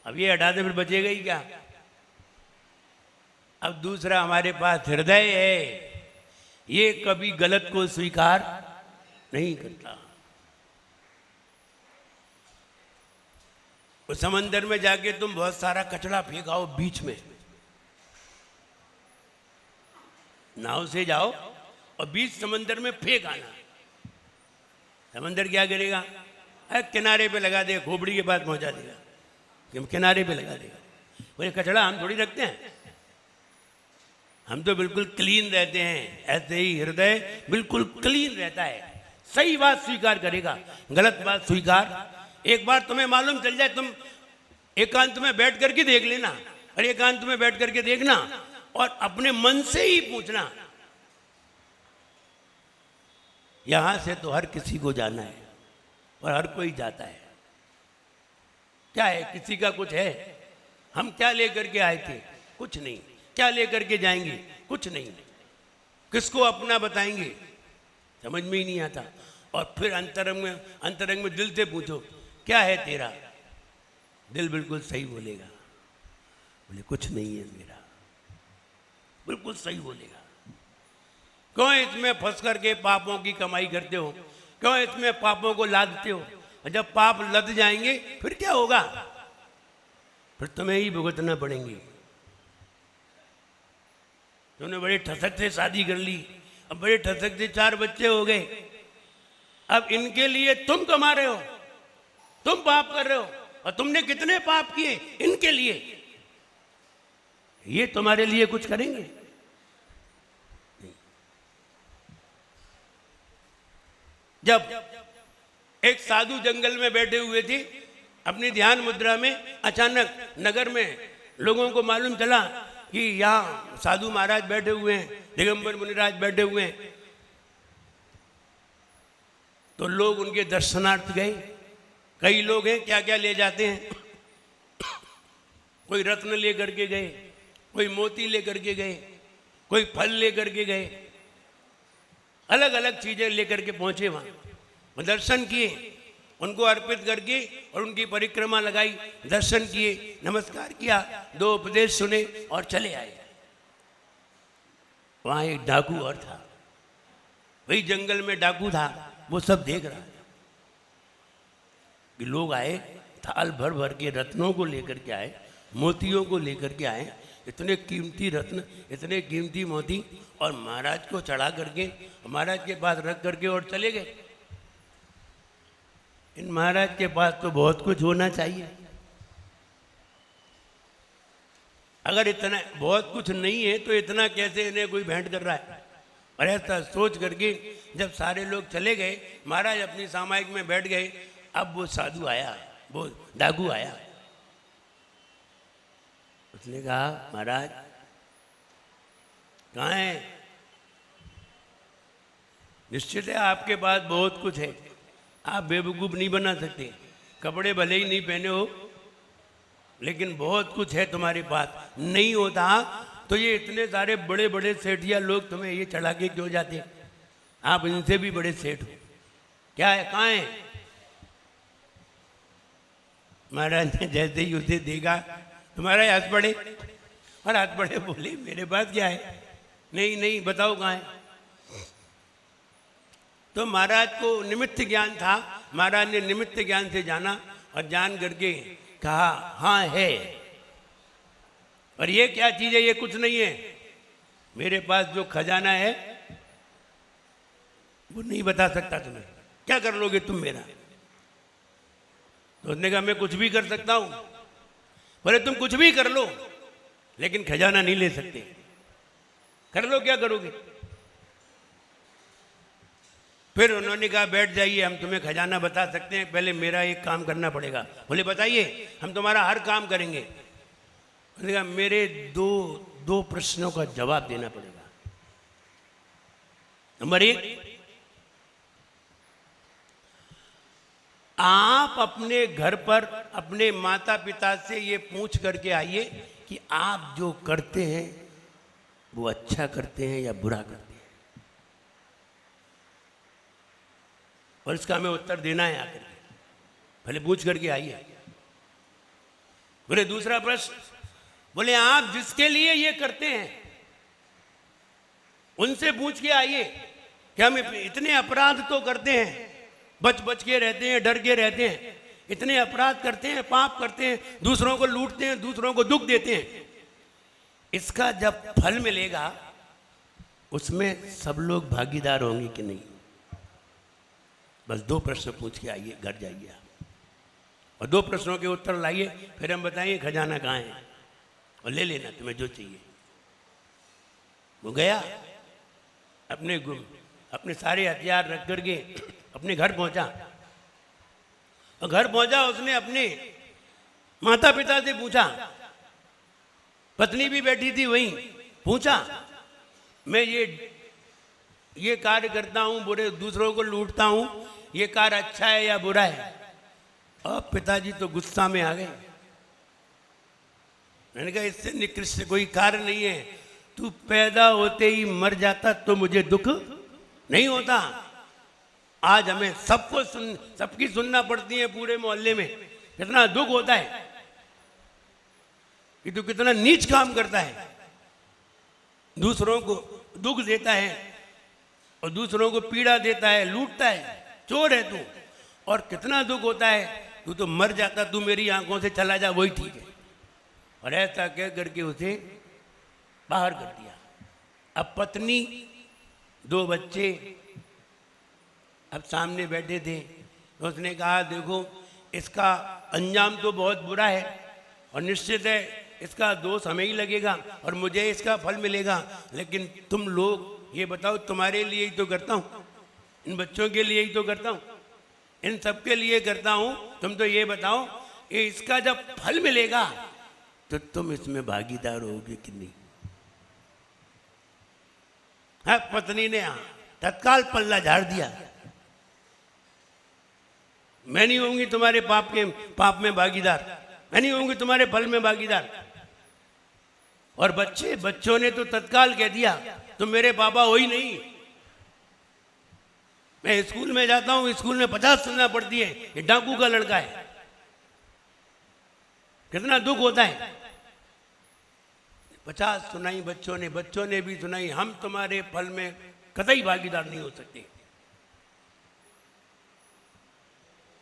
अब ये हटा दे फिर बचेगा ही क्या। अब दूसरा हमारे पास हृदय है, ये कभी गलत को स्वीकार नहीं करता। उस समंदर में जाके तुम बहुत सारा कचरा फेंकाओ बीच में, नाव से जाओ और बीच समंदर में फेंक आना, समंदर क्या करेगा? किनारे पे लगा देगा, खोपड़ी के पास पहुंचा देगा, किनारे पे लगा देगा। वो कचरा हम थोड़ी रखते हैं, हम तो बिल्कुल क्लीन रहते हैं। ऐसे ही हृदय बिल्कुल क्लीन रहता है, सही बात स्वीकार करेगा, गलत बात स्वीकार। एक बार तुम्हें मालूम चल जाए, तुम एकांत में बैठ करके देख लेना, और एकांत में बैठ करके देखना और अपने मन से ही पूछना, यहां से तो हर किसी को जाना है और हर कोई जाता है। क्या है, किसी का कुछ है? हम क्या लेकर के आए थे? कुछ नहीं। क्या लेकर के जाएंगे? कुछ नहीं। किसको अपना बताएंगे? समझ में ही नहीं आता। और फिर अंतरंग में दिल से पूछो, क्या है तेरा? दिल बिल्कुल सही बोलेगा, बोले कुछ नहीं है मेरा, बिल्कुल सही बोलेगा। क्यों इसमें फंस करके पापों की कमाई करते हो? क्यों इसमें पापों को लादते हो? और जब पाप लद जाएंगे फिर क्या होगा? फिर तुम्हें ही भुगतना पड़ेंगे। तुमने बड़े ठसक से शादी कर ली, अब बड़े ठसक से 4 बच्चे हो गए, अब इनके लिए तुम कमा रहे हो, तुम पाप कर रहे हो, और तुमने कितने पाप किए इनके लिए। ये तुम्हारे लिए कुछ करेंगे? नहीं। जब एक साधु जंगल में बैठे हुए थे अपनी ध्यान मुद्रा में, अचानक नगर में लोगों को मालूम चला कि यहाँ साधु महाराज बैठे हुए हैं, दिगंबर मुनिराज बैठे हुए हैं। तो लोग उनके दर्शनार्थ गए। कई लोग हैं क्या क्या ले जाते हैं, कोई रत्न ले करके गए, कोई मोती ले करके गए, कोई फल ले करके गए, अलग अलग चीजें लेकर के पहुंचे वहां। दर्शन किए, उनको अर्पित करके और उनकी परिक्रमा लगाई, दर्शन किए, नमस्कार किया, 2 उपदेश सुने और चले आए। वहां एक डाकू और था, वही जंगल में डाकू था, वो सब देख रहा था कि लोग आए, थाल भर भर के रत्नों को लेकर के आए, मोतियों को लेकर के आए, इतने कीमती रत्न, इतने कीमती मोती, और महाराज को चढ़ा करके महाराज के पास रख करके और चले गए। इन महाराज के पास तो बहुत कुछ होना चाहिए। अगर इतना बहुत कुछ नहीं है तो इतना कैसे इन्हें कोई भेंट कर रहा है? और ऐसा सोच करके जब सारे लोग चले गए, महाराज अपनी सामायिक में बैठ गए। अब वो साधु आया, वो डाकू आया। उसने कहा, महाराज कहाँ है? निश्चित है आपके पास बहुत कुछ है, आप बेवकूफ नहीं बना सकते। कपड़े भले ही नहीं पहने हो, लेकिन बहुत कुछ है तुम्हारे पास। नहीं होता तो ये इतने सारे बड़े बड़े सेठिया लोग तुम्हें ये चढ़ा के क्यों जाते? आप इनसे भी बड़े सेठ हो। क्या है, कहाँ है? महाराज ने जैसे ही उसे देखा, तुम्हारा हाथ पड़े, और हाथ पड़े बोले, मेरे पास क्या है? नहीं नहीं, बताओ कहाँ है? तो महाराज को निमित्त ज्ञान था। महाराज ने निमित्त ज्ञान से जाना और जान करके कहा, हाँ है। और ये क्या चीज है? ये कुछ नहीं है। मेरे पास जो खजाना है वो नहीं बता सकता तुम्हें। क्या कर लोगे तुम मेरा? तो उसने कहा, मैं कुछ भी कर सकता हूं। बोले, तुम कुछ भी कर लो, लेकिन खजाना नहीं ले सकते। कर लो, क्या करोगे? फिर उन्होंने कहा, बैठ जाइए, हम तुम्हें खजाना बता सकते हैं, पहले मेरा एक काम करना पड़ेगा। बोले, बताइए, हम तुम्हारा हर काम करेंगे। उन्होंने कहा, मेरे दो प्रश्नों का जवाब देना पड़ेगा। नंबर 1, आप अपने घर पर अपने माता पिता से ये पूछ करके आइए कि आप जो करते हैं वो अच्छा करते हैं या बुरा करते हैं, और इसका हमें उत्तर देना है आकर के। पहले पूछ करके आइए। बोले, दूसरा प्रश्न, बोले, आप जिसके लिए ये करते हैं उनसे पूछ के आइए कि हम इतने अपराध तो करते हैं, बच बच के रहते हैं, डर के रहते हैं, इतने अपराध करते हैं, पाप करते हैं, दूसरों को लूटते हैं, दूसरों को दुख देते हैं, इसका जब फल मिलेगा उसमें सब लोग भागीदार होंगे कि नहीं? बस 2 प्रश्न पूछ के आइए, घर जाइए और 2 प्रश्नों के उत्तर लाइए, फिर हम बताएंगे खजाना कहाँ है और ले लेना तुम्हें जो चाहिए। वो गया, अपने सारे हथियार रख करके अपने घर पहुंचा। और घर पहुंचा, उसने अपने माता पिता से पूछा, पत्नी भी बैठी थी वहीं, पूछा, मैं ये कार्य करता हूं, बुरे दूसरों को लूटता हूं, ये कार्य अच्छा है या बुरा है? और पिताजी तो गुस्सा में आ गए। मैंने कहा, इससे निकृष्ट कोई कार्य नहीं है। तू पैदा होते ही मर जाता तो मुझे दुख नहीं होता। आज हमें सबकी सुनना पड़ती है पूरे मोहल्ले में। कितना दुख होता है कि तू कितना नीच काम करता है, दूसरों को दुख देता है और दूसरों को पीड़ा देता है, लूटता है, चोर है तू। और कितना दुख होता है, तू तो मर जाता, तू मेरी आंखों से चला जा, वही ठीक है। और ऐसा कह करके उसे बाहर कर दिया। अब पत्नी, 2 बच्चे अब सामने बैठे थे, तो उसने कहा, देखो इसका अंजाम तो बहुत बुरा है और निश्चित है इसका दोष हमें ही लगेगा और मुझे इसका फल मिलेगा, लेकिन तुम लोग ये बताओ, तुम्हारे लिए ही तो करता हूँ, इन बच्चों के लिए ही तो करता हूँ, इन सब के लिए करता हूँ। तुम तो ये बताओ कि इसका जब फल मिलेगा तो तुम इसमें भागीदार होगे कि नहीं? हाँ, पत्नी ने तत्काल पल्ला झाड़ दिया, मैं नहीं होंगी तुम्हारे पाप में भागीदार, मैं नहीं होंगी तुम्हारे फल में भागीदार। और बच्चों ने तो तत्काल कह दिया, तुम मेरे पापा हो ही नहीं। मैं स्कूल में जाता हूं, स्कूल में 50 सुनना पड़ती है, ये डाकू का लड़का है। कितना दुख होता है। 50 सुनाई बच्चों ने भी सुनाई, हम तुम्हारे फल में कतई भागीदार नहीं हो सकते।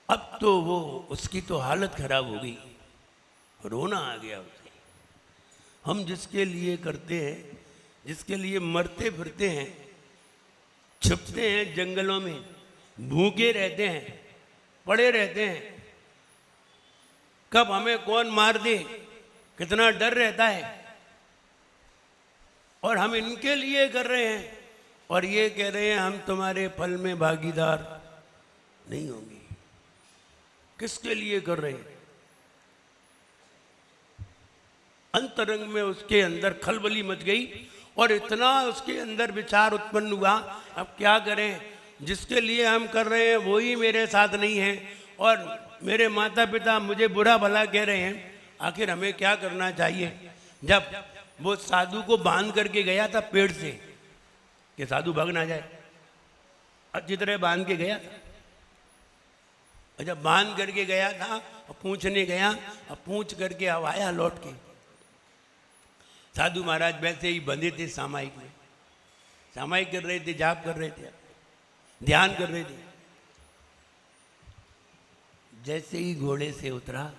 अब तो वो उसकी तो हालत खराब हो गई, रोना आ गया उसे। हम जिसके लिए करते हैं, जिसके लिए मरते फिरते हैं, छिपते हैं जंगलों में, भूखे रहते हैं, पड़े रहते हैं, कब हमें कौन मार दे कितना डर रहता है, और हम इनके लिए कर रहे हैं और ये कह रहे हैं हम तुम्हारे फल में भागीदार नहीं होंगे। किसके लिए कर रहे हैं? अंतरंग में उसके अंदर खलबली मच गई और इतना उसके अंदर विचार उत्पन्न हुआ, अब क्या करें, जिसके लिए हम कर रहे हैं वो ही मेरे साथ नहीं है और मेरे माता पिता मुझे बुरा भला कह रहे हैं, आखिर हमें क्या करना चाहिए। जब वो साधु को बांध करके गया था पेड़ से कि साधु भाग ना जाए, अच्छी तरह बांध के गया था, और जब बांध करके गया था और पूछने गया और पूछ करके अब आया लौट के, साधु महाराज वैसे ही बंधे थे सामायिक में, सामायिक कर रहे थे, जाप कर रहे थे, ध्यान कर रहे थे। जैसे ही घोड़े से उतरा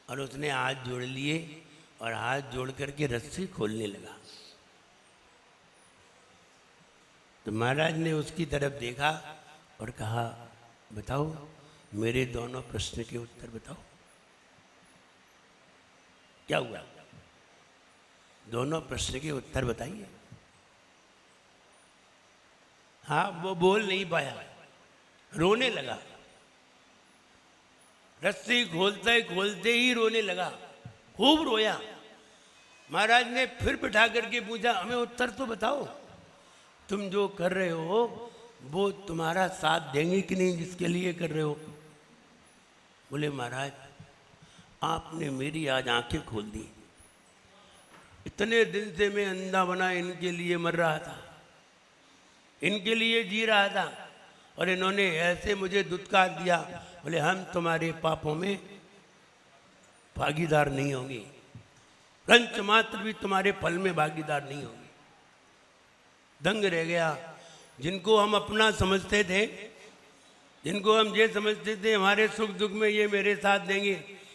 और उसने हाथ जोड़ लिए और हाथ जोड़ करके रस्सी खोलने लगा, तो महाराज ने उसकी तरफ देखा और कहा, बताओ मेरे दोनों प्रश्न के उत्तर बताओ, क्या हुआ, दोनों प्रश्न के उत्तर बताइए। हाँ, वो बोल नहीं पाया, रोने लगा, रस्सी खोलते खोलते ही रोने लगा, खूब रोया। महाराज ने फिर बिठा करके पूछा, हमें उत्तर तो बताओ, तुम जो कर रहे हो वो तुम्हारा साथ देंगे कि नहीं जिसके लिए कर रहे हो। बोले महाराज आपने मेरी आज आंखें खोल दी, इतने दिन से मैं अंधा बना इनके लिए मर रहा था, इनके लिए जी रहा था और इन्होंने ऐसे मुझे दुत्कार दिया। बोले हम तुम्हारे पापों में भागीदार नहीं होंगे, कंच मात्र भी तुम्हारे फल में भागीदार नहीं होंगे। दंग रह गया। जिनको हम अपना समझते थे, जिनको हम ये समझते थे हमारे सुख दुख में ये मेरे साथ देंगे,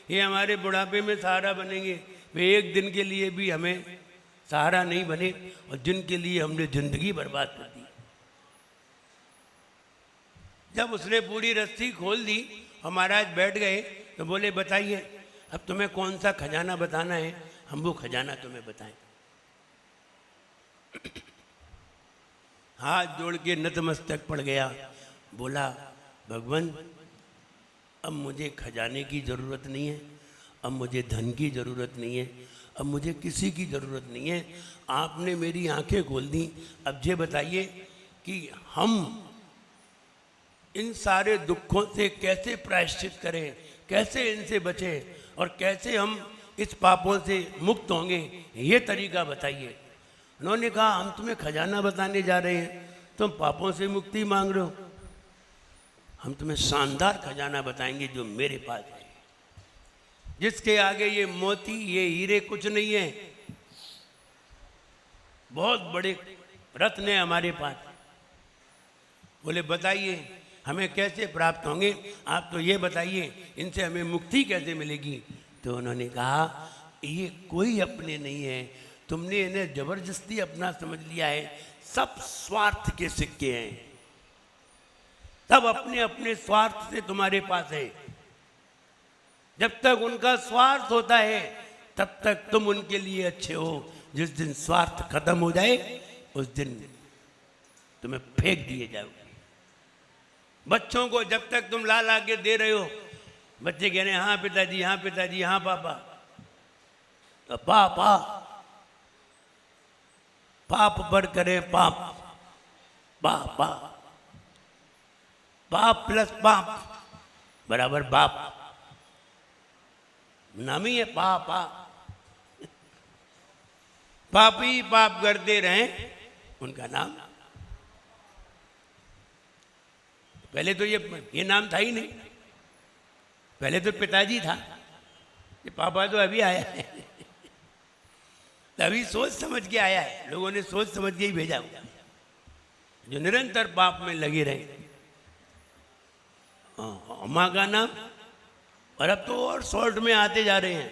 ये हमारे बुढ़ापे में सहारा बनेंगे, वे एक दिन के लिए भी हमें सहारा नहीं बने और जिनके लिए हमने जिंदगी बर्बाद कर दी। जब उसने पूरी रस्सी खोल दी और महाराज बैठ गए तो बोले बताइए अब तुम्हें कौन सा खजाना बताना है, हम वो खजाना तुम्हें बताएं। हाथ जोड़ के नतमस्तक पड़ गया, बोला भगवान अब मुझे खजाने की ज़रूरत नहीं है, अब मुझे धन की ज़रूरत नहीं है, अब मुझे किसी की ज़रूरत नहीं है, आपने मेरी आंखें खोल दी। अब ये बताइए कि हम इन सारे दुखों से कैसे प्रायश्चित करें, कैसे इनसे बचें और कैसे हम इस पापों से मुक्त होंगे, ये तरीका बताइए। उन्होंने कहा हम तुम्हें खजाना बताने जा रहे हैं, तुम पापों से मुक्ति मांग रहे हो, हम तुम्हें शानदार खजाना बताएंगे जो मेरे पास है, जिसके आगे ये मोती ये हीरे कुछ नहीं है, बहुत बड़े रत्न है हमारे पास। बोले बताइए हमें कैसे प्राप्त होंगे, आप तो ये बताइए इनसे हमें मुक्ति कैसे मिलेगी। तो उन्होंने कहा ये कोई अपने नहीं है, तुमने इन्हें जबरदस्ती अपना समझ लिया है, सब स्वार्थ के सिक्के हैं, सब अपने अपने स्वार्थ से तुम्हारे पास है। जब तक उनका स्वार्थ होता है तब तक तुम उनके लिए अच्छे हो, जिस दिन स्वार्थ खत्म हो जाए उस दिन तुम्हें फेंक दिए जाओगे। बच्चों को जब तक तुम ला ला के दे रहे हो, बच्चे कह रहे हैं हाँ पिताजी हाँ पिताजी हाँ पापा, तो पापा पाप पर करे पाप, पापा पाप प्लस पाप बराबर बाप, नाम ही है पापा। पापी पाप करते रहें उनका नाम। पहले तो ये नाम था ही नहीं, पहले तो पिताजी था, ये पापा तो अभी आया है, अभी सोच समझ के आया है, लोगों ने सोच समझ के ही भेजा हुआ, जो निरंतर पाप में लगे रहे। माँ का नाम, और अब तो और शॉर्ट में आते जा रहे हैं,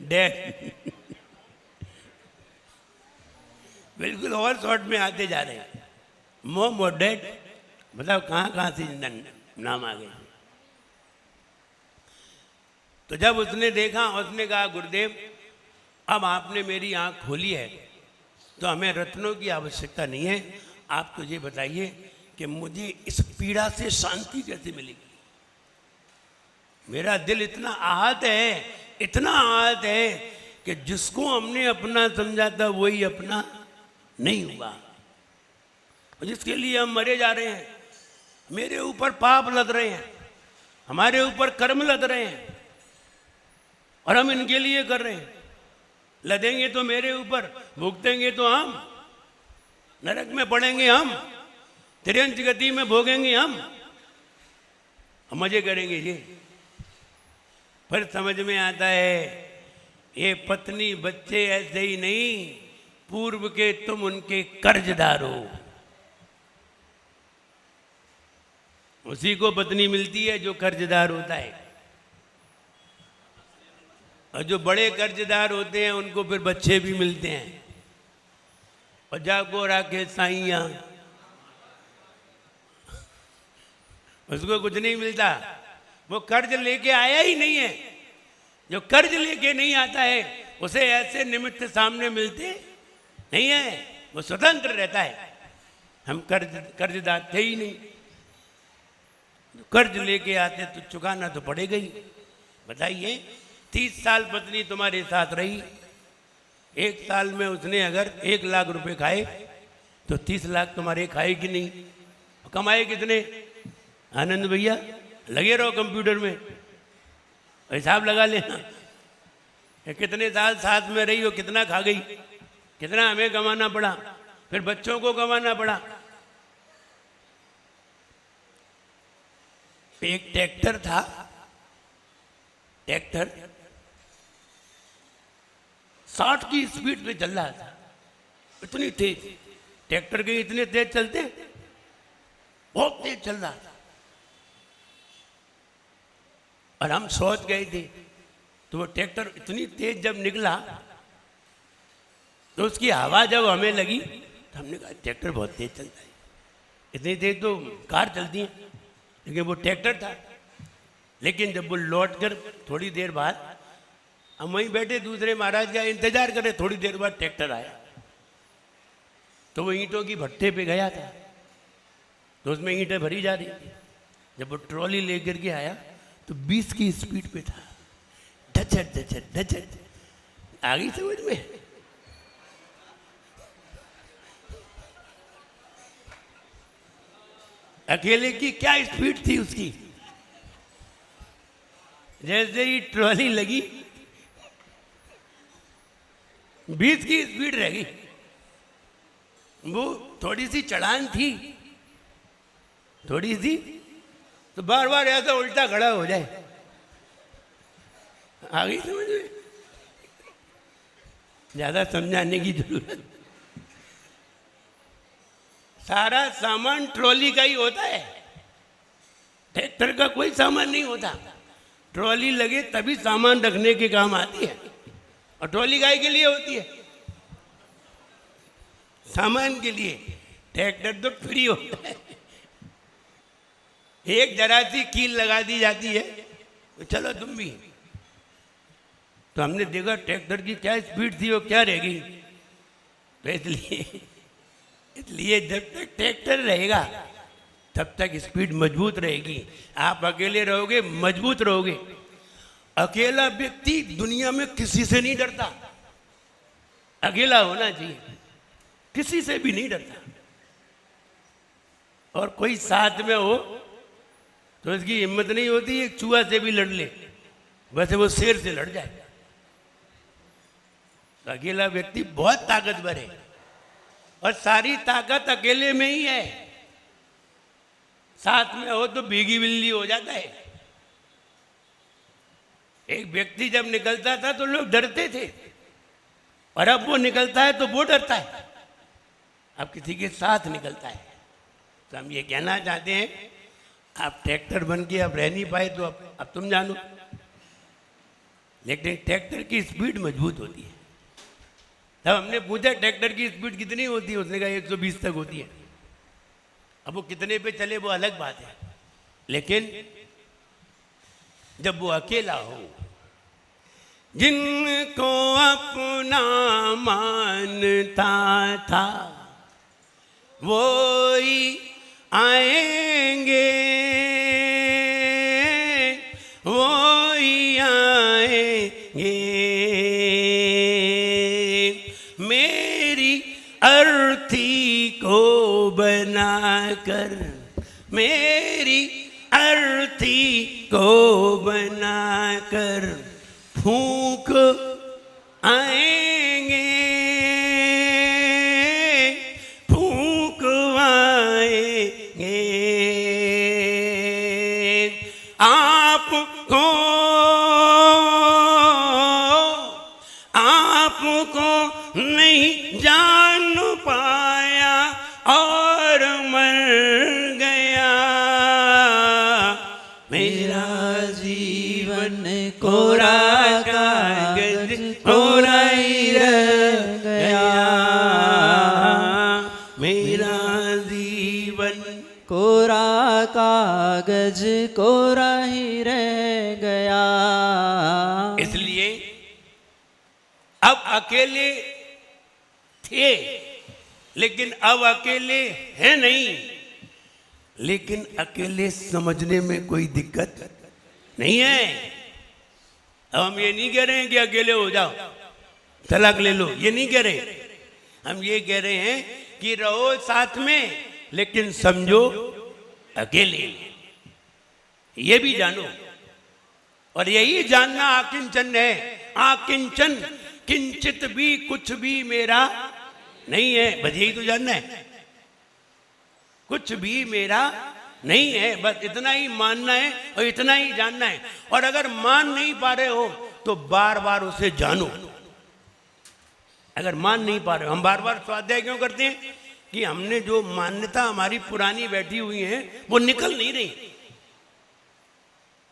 डैड बिल्कुल और शॉर्ट में आते जा रहे हैं, मोम और डैड, बताओ कहाँ कहाँ से नाम आ गए। तो जब उसने देखा, उसने कहा गुरुदेव अब आपने मेरी आंख खोली है तो हमें रत्नों की आवश्यकता नहीं है, आप तो ये बताइए कि मुझे इस पीड़ा से शांति कैसे मिलेगी। मेरा दिल इतना आहत है, इतना आहत है कि जिसको हमने अपना समझा था वही अपना नहीं हुआ, और जिसके लिए हम मरे जा रहे हैं। मेरे ऊपर पाप लद रहे हैं, हमारे ऊपर कर्म लद रहे हैं, और हम इनके लिए कर रहे हैं। लदेंगे तो मेरे ऊपर, भुगतेंगे तो हम, नरक में पड़ेंगे हम, तिरंज गति में भोगेंगे हम मजे करेंगे ये। फिर समझ में आता है ये पत्नी बच्चे ऐसे ही नहीं, पूर्व के तुम उनके कर्जदार हो। उसी को पत्नी मिलती है जो कर्जदार होता है, और जो बड़े कर्जदार होते हैं उनको फिर बच्चे भी मिलते हैं। और जाको राखे साइया, उसको कुछ नहीं मिलता, वो कर्ज लेके आया ही नहीं है। जो कर्ज लेके नहीं आता है उसे ऐसे निमित्त सामने मिलते नहीं है, वो स्वतंत्र रहता है। हम कर्जदार थे ही नहीं, कर्ज लेके आते तो चुकाना तो पड़ेगा ही। बताइए 30 साल पत्नी तुम्हारे साथ रही, एक साल में उसने अगर 1 लाख रुपए खाए तो 30 लाख तुम्हारे खाए कि नहीं? कमाए कितने? आनंद भैया लगे रहो कंप्यूटर में, हिसाब लगा लेना कितने साल साथ में रही हो, कितना खा गई, कितना हमें कमाना पड़ा, फिर बच्चों को कमाना पड़ा। एक ट्रैक्टर था, ट्रैक्टर 60 की स्पीड पे चल रहा था, इतनी तेज। ट्रैक्टर के इतने तेज चलते, बहुत तेज चल रहा था। और हम सोच गए थे, तो वो ट्रैक्टर इतनी तेज जब निकला तो उसकी हवा जब हमें लगी तो हमने कहा ट्रैक्टर बहुत तेज चलता है, इतनी तेज तो कार चलती है, लेकिन वो ट्रैक्टर था। लेकिन जब वो लौट कर थोड़ी देर बाद, हम वहीं बैठे दूसरे महाराज का इंतजार करे, थोड़ी देर बाद ट्रैक्टर आया, तो वो ईंटों की भट्टे पे गया था, तो उसमें ईंटें भरी जा रही थी। जब वो ट्रॉली लेकर के आया तो 20 की स्पीड पे था, धचट धचट धचट। आ गई समझ में? अकेले की क्या स्पीड थी उसकी। जैसे ही ट्रॉली लगी 20 की स्पीड रह गई। वो थोड़ी सी चढ़ान थी, थोड़ी सी, तो बार बार ऐसा उल्टा खड़ा हो जाए। आ गई समझ में? ज्यादा समझाने की जरूरत। सारा सामान ट्रॉली का ही होता है, ट्रैक्टर का कोई सामान नहीं होता। ट्रॉली लगे तभी सामान रखने के काम आती है, और ट्रॉली गाय के लिए होती है, सामान के लिए। ट्रैक्टर तो फ्री होता है, एक जरा सी कील लगा दी जाती है तो चलो तुम भी। तो हमने देखा ट्रैक्टर की क्या स्पीड थी और क्या रह गई। तो इसलिए जब तक ट्रैक्टर रहेगा तब तक स्पीड मजबूत रहेगी। आप अकेले रहोगे, मजबूत रहोगे। अकेला व्यक्ति दुनिया में किसी से नहीं डरता, अकेला होना चाहिए, किसी से भी नहीं डरता। और कोई साथ में हो तो इसकी हिम्मत नहीं होती एक चूहा से भी लड़ ले, वैसे वो शेर से लड़ जाए। तो अकेला व्यक्ति बहुत ताकतवर है, और सारी ताकत अकेले में ही है। साथ में हो तो भीगी बिल्ली हो जाता है। एक व्यक्ति जब निकलता था तो लोग डरते थे, और अब वो निकलता है तो वो डरता है। अब किसी के साथ निकलता है। तो हम ये कहना चाहते हैं, आप ट्रैक्टर बन के अब रह नहीं पाए तो अब तुम जानो, लेकिन ट्रैक्टर की स्पीड मजबूत होती है। तब हमने पूछा ट्रैक्टर की स्पीड कितनी होती है, उसने कहा 120 तक होती है। अब वो कितने पे चले वो अलग बात है, लेकिन जब वो अकेला हो जिनको अपना मानता था वो ही आएंगे, वो ही आएंगे। मेरी अर्थी को बनाकर, मेरी अर्थी को बनाकर फूंक आएंगे, फूंक आएंगे। आपको नहीं जान पाया और मर गया, मेरा जीवन कोरा कागज कोरा ही रह गया, मेरा जीवन कोरा कागज कोरा ही रह गया। इसलिए अब अकेले थे लेकिन अब अकेले हैं नहीं, लेकिन अकेले समझने में कोई दिक्कत नहीं है। अब हम ये नहीं कह रहे हैं कि अकेले हो जाओ तलाक ले लो, ये नहीं कह रहे। हम ये कह रहे हैं कि रहो साथ में लेकिन समझो अकेले, ये भी जानो। और यही जानना आकिंचन है। आकिंचन किंचित भी कुछ भी मेरा नहीं है, बस यही तो जानना है। कुछ भी मेरा नहीं है, बस इतना ही मानना है और इतना ही जानना है। और अगर मान नहीं पा रहे हो तो बार बार उसे जानो। अगर मान नहीं पा रहे हो, हम बार बार स्वाध्याय क्यों करते हैं कि हमने जो मान्यता हमारी पुरानी बैठी हुई है वो निकल नहीं रही,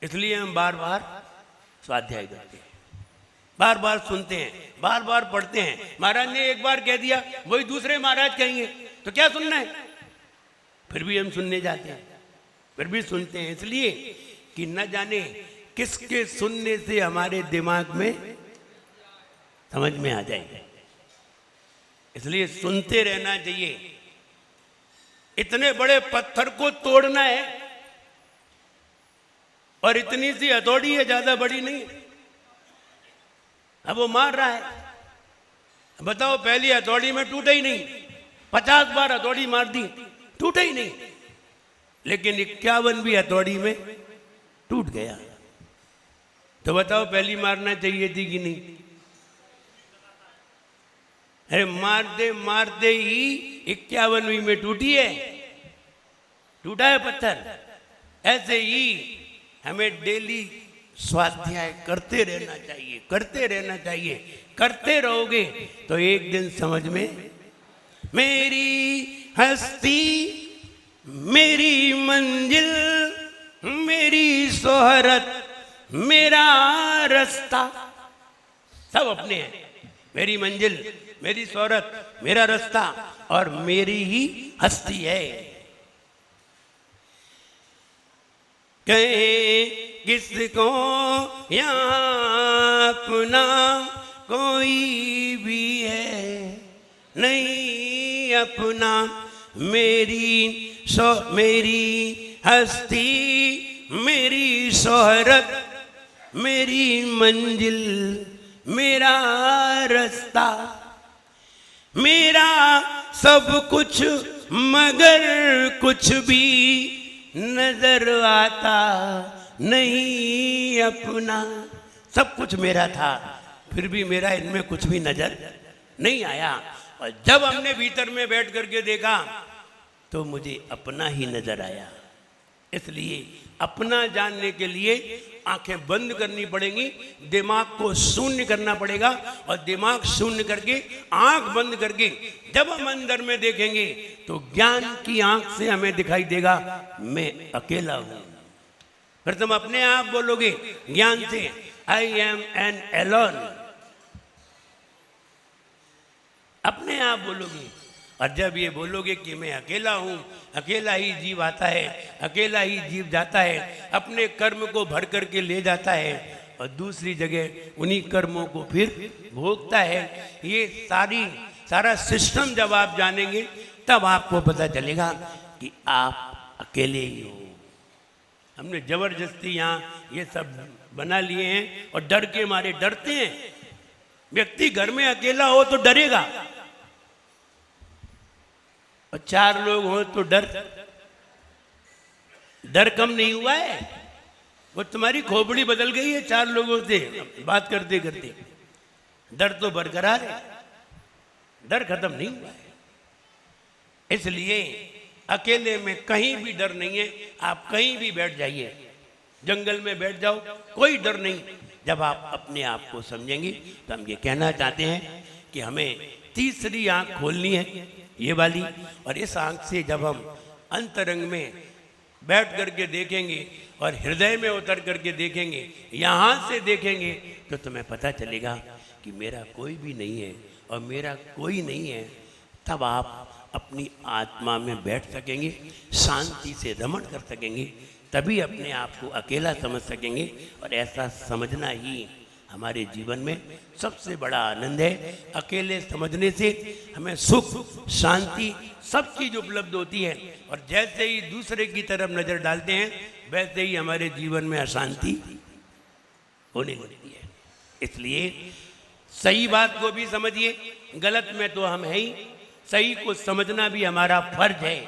इसलिए हम बार बार स्वाध्याय करते हैं, बार बार सुनते हैं, बार बार पढ़ते हैं। महाराज ने एक बार कह दिया वही दूसरे महाराज कहेंगे तो क्या सुनना है, फिर भी हम सुनने जाते हैं, फिर भी सुनते हैं, इसलिए कि न जाने किसके सुनने से हमारे दिमाग में समझ में आ जाएगा। इसलिए सुनते रहना चाहिए। इतने बड़े पत्थर को तोड़ना है और इतनी सी हथौड़ी है, ज्यादा बड़ी नहीं। अब वो मार रहा है, बताओ पहली हथौड़ी में टूटा ही नहीं, 50 बार हथौड़ी मार दी टूटा ही नहीं, लेकिन 51 भी हथौड़ी में टूट गया। तो बताओ पहली मारना चाहिए थी कि नहीं? अरे मारते मारते ही 51वीं में टूटी है, टूटा है पत्थर। ऐसे ही हमें डेली स्वाध्याय करते रहना चाहिए, करते रहना चाहिए। करते रहोगे तो एक दिन समझ में, मेरी हस्ती मेरी मंजिल मेरी शोहरत मेरा रास्ता सब अपने हैं। मेरी मंजिल मेरी शोहरत मेरा रास्ता और मेरी ही हस्ती है। कहे किसको यहाँ अपना कोई भी है नहीं अपना, मेरी हस्ती मेरी शोहरत मेरी मंजिल मेरा रास्ता, मेरा सब कुछ मगर कुछ भी नजर आता नहीं अपना। सब कुछ मेरा था फिर भी मेरा इनमें कुछ भी नजर नहीं आया। और जब हमने भीतर में बैठ करके देखा तो मुझे अपना ही नजर आया। इसलिए अपना जानने के लिए आंखें बंद करनी पड़ेंगी, दिमाग को शून्य करना पड़ेगा। और दिमाग शून्य करके आंख बंद करके जब हम अंदर में देखेंगे तो ज्ञान की आंख से हमें दिखाई देगा मैं अकेला हूं। फिर तुम अपने आप बोलोगे ज्ञान से, आई एम एन एलोन, अपने आप बोलोगे। और जब ये बोलोगे कि मैं अकेला हूं, अकेला ही जीव आता है, अकेला ही जीव जाता है, अपने कर्म को भर करके ले जाता है, और दूसरी जगह उन्हीं कर्मों को फिर भोगता है। ये सारा सिस्टम जब आप जानेंगे तब आपको पता चलेगा कि आप अकेले ही हो। हमने जबरदस्ती यहाँ ये सब बना लिए हैं और डर के मारे डरते हैं। व्यक्ति घर में अकेला हो तो डरेगा, और 4 लोग हो तो डर कम नहीं हुआ है। वो तुम्हारी खोपड़ी बदल गई है 4 लोगों से बात करते करते। डर तो बरकरार है, डर खत्म नहीं हुआ है। इसलिए अकेले में कहीं भी डर नहीं है। आप कहीं भी बैठ जाइए, जंगल में बैठ जाओ, कोई डर नहीं। जब आप अपने आप को समझेंगे तो हम ये कहना चाहते हैं कि हमें तीसरी आंख खोलनी है, ये वाली। और इस आंख से जब हम अंतरंग में बैठ करके देखेंगे और हृदय में उतर करके देखेंगे, यहाँ से देखेंगे, तो तुम्हें पता चलेगा कि मेरा कोई भी नहीं है और मेरा कोई नहीं है। तब आप अपनी आत्मा में बैठ सकेंगे, शांति से रमण कर सकेंगे, तभी अपने आप को अकेला समझ सकेंगे। और ऐसा समझना ही हमारे जीवन में सबसे बड़ा आनंद है। अकेले समझने से हमें सुख, शांति, सब चीज उपलब्ध होती है। और जैसे ही दूसरे की तरफ नजर डालते हैं, वैसे ही हमारे जीवन में अशांति होने लगती है। इसलिए सही बात को भी समझिए, गलत में तो हम है ही। सही को समझना भी हमारा फर्ज है,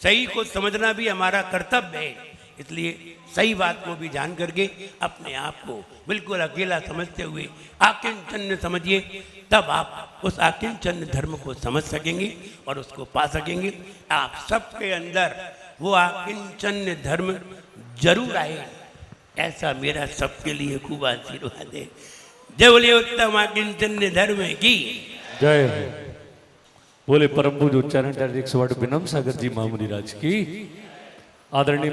सही को समझना भी हमारा कर्तव्य है। इसलिए सही बात को भी जान करके अपने आप को बिल्कुल अकेला समझते हुए आकिंचन समझिए, तब आप उस आकिंचन धर्म को समझ सकेंगे और उसको पा सकेंगे। आप सबके अंदर वो आकिंचन धर्म जरूर आए, ऐसा मेरा सबके लिए खूब आशीर्वाद है। जय बोले उत्तम आकिंचन धर्म की जय हो। बोले परम पूज्य उच्चारण डायरेक्टर 108 विनम्र सागर जी महामुनि राज की। आदरणीय